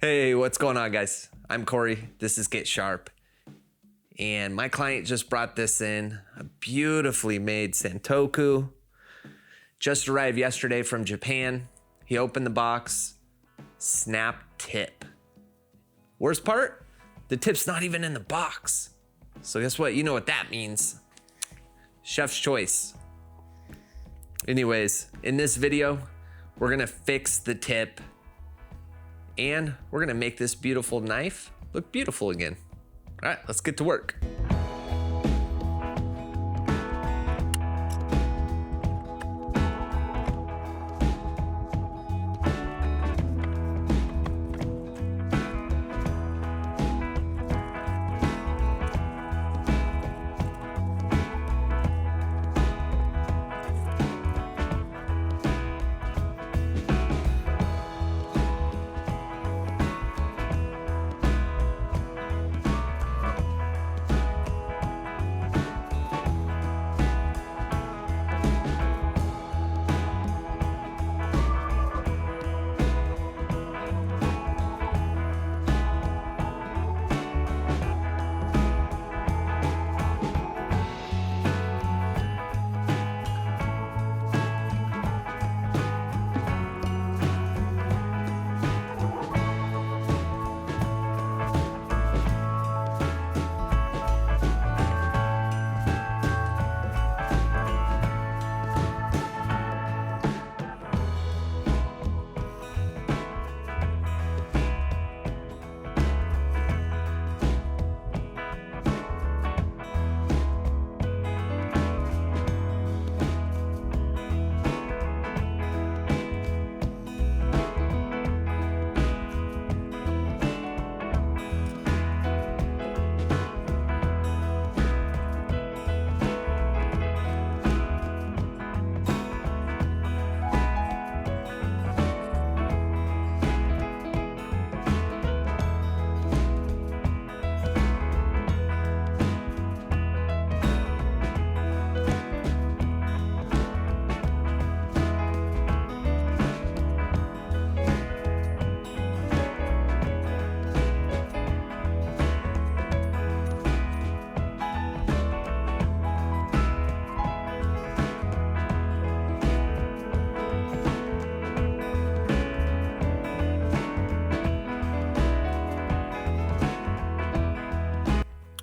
Hey, what's going on, guys? I'm Corey. This is Get Sharp. And my client just brought this in, a beautifully made Santoku. Just arrived yesterday from Japan. He opened the box, snap tip. Worst part, the tip's not even in the box. So guess what? You know what that means. Chef's choice. Anyways, in this video, we're gonna fix the tip and we're gonna make this beautiful knife look beautiful again. All right, let's get to work.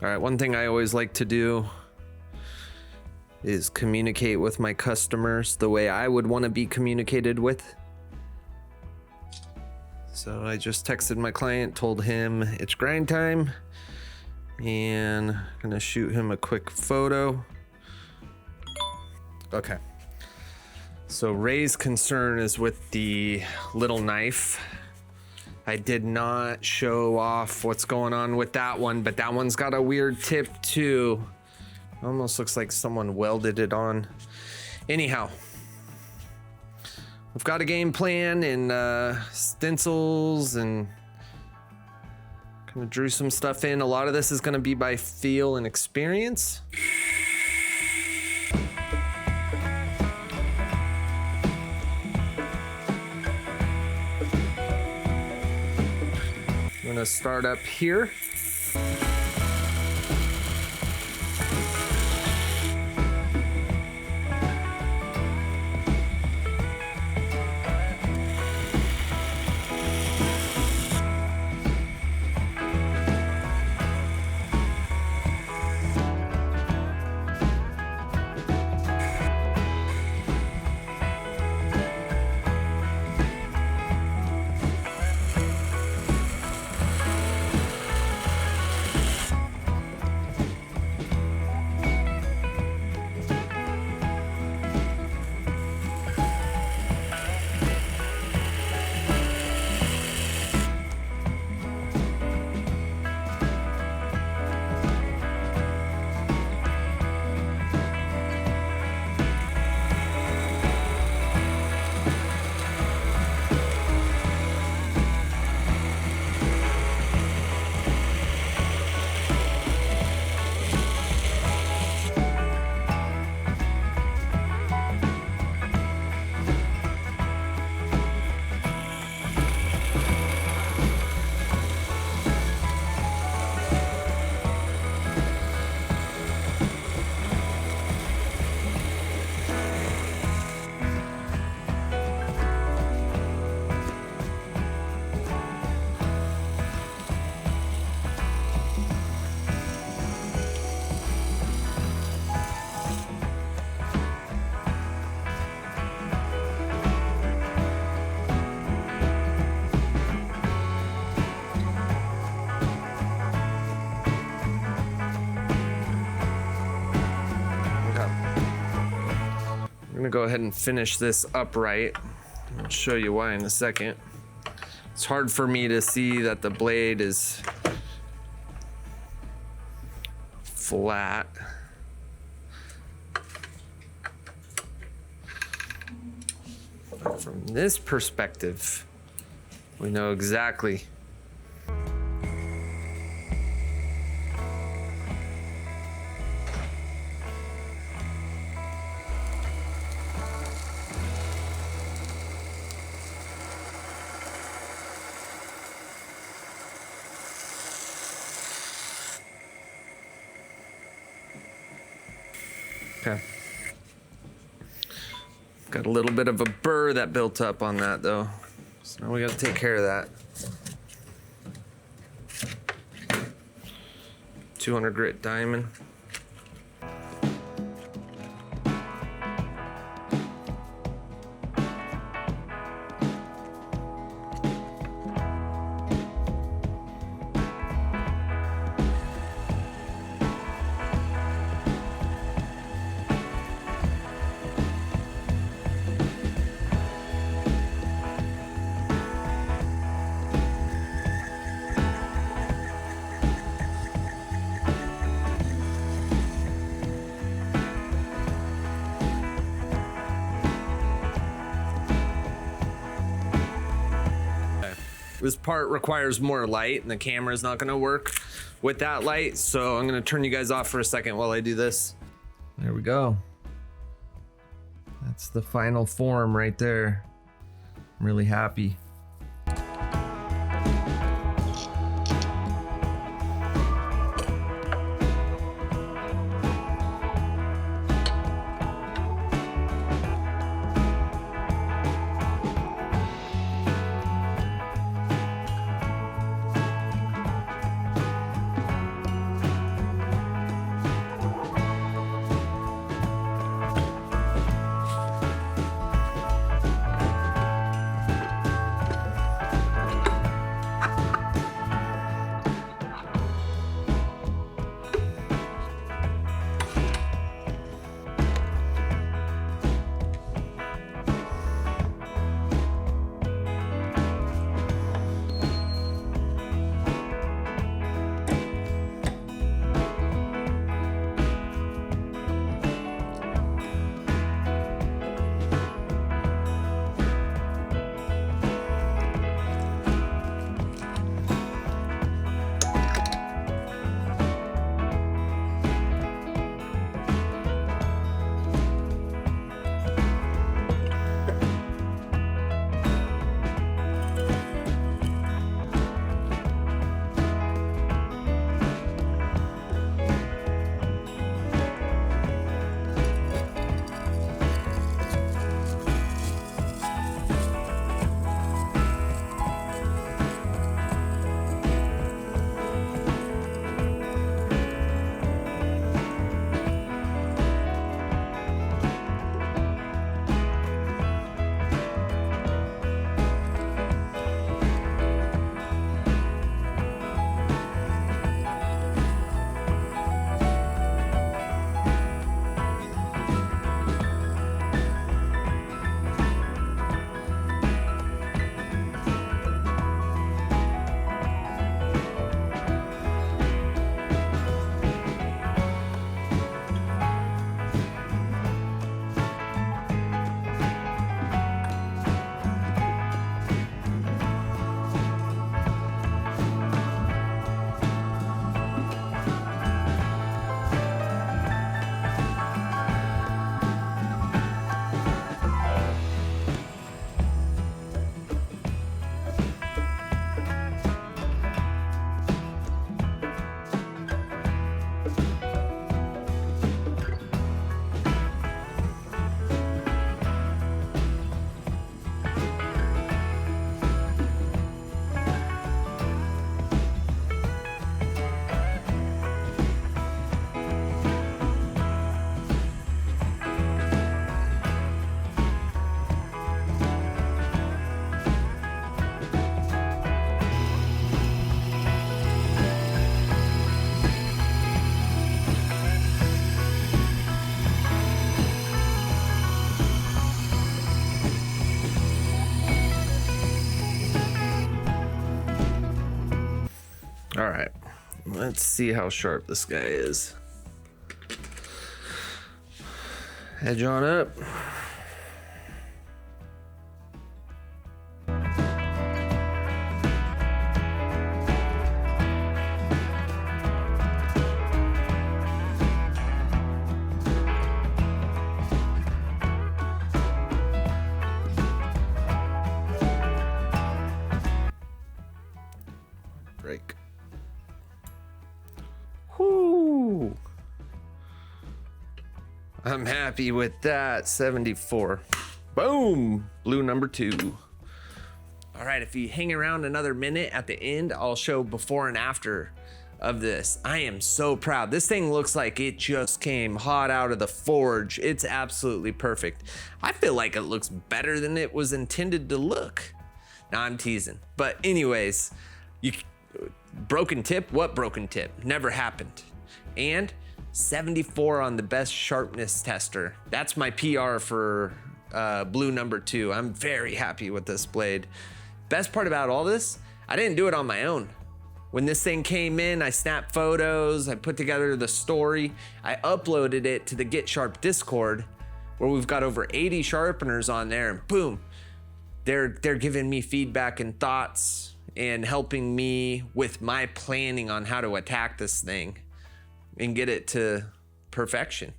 All right, one thing I always like to do is communicate with my customers the way I would want to be communicated with. So I just texted my client, told him it's grind time, and I'm gonna shoot him a quick photo. Okay. So Ray's concern is with the little knife. I did not show off what's going on with that one, but that one's got a weird tip too. Almost looks like someone welded it on. Anyhow, we've got a game plan and stencils and kind of drew some stuff in. A lot of this is gonna be by feel and experience. I'm gonna start up here. gonna go ahead and finish this upright. I'll show you why in a second. It's hard for me to see that the blade is flat. But from this perspective, we know exactly. Okay. Got a little bit of a burr that built up on that though. So now we gotta take care of that. 200 grit diamond. This part requires more light and the camera is not gonna work with that light. So I'm gonna turn you guys off for a second while I do this. There we go. That's the final form right there. I'm really happy. All right, let's see how sharp this guy is. Edge on up. Break. Whoo! I'm happy with that. 74. Boom! Blue number 2. All right, if you hang around another minute at the end, I'll show before and after of this. I am so proud. This thing looks like it just came hot out of the forge. It's absolutely perfect. I feel like it looks better than it was intended to look. Now I'm teasing. But anyways, broken tip? What broken tip? Never happened. And 74 on the best sharpness tester. That's my PR for blue number 2. I'm very happy with this blade. Best part about all this, I didn't do it on my own. When this thing came in, I snapped photos, I put together the story, I uploaded it to the Get Sharp Discord, where we've got over 80 sharpeners on there, and boom, they're giving me feedback and thoughts and helping me with my planning on how to attack this thing and get it to perfection.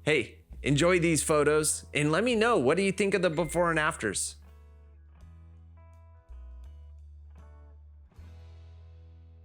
Hey, enjoy these photos and let me know, what do you think of the before and afters?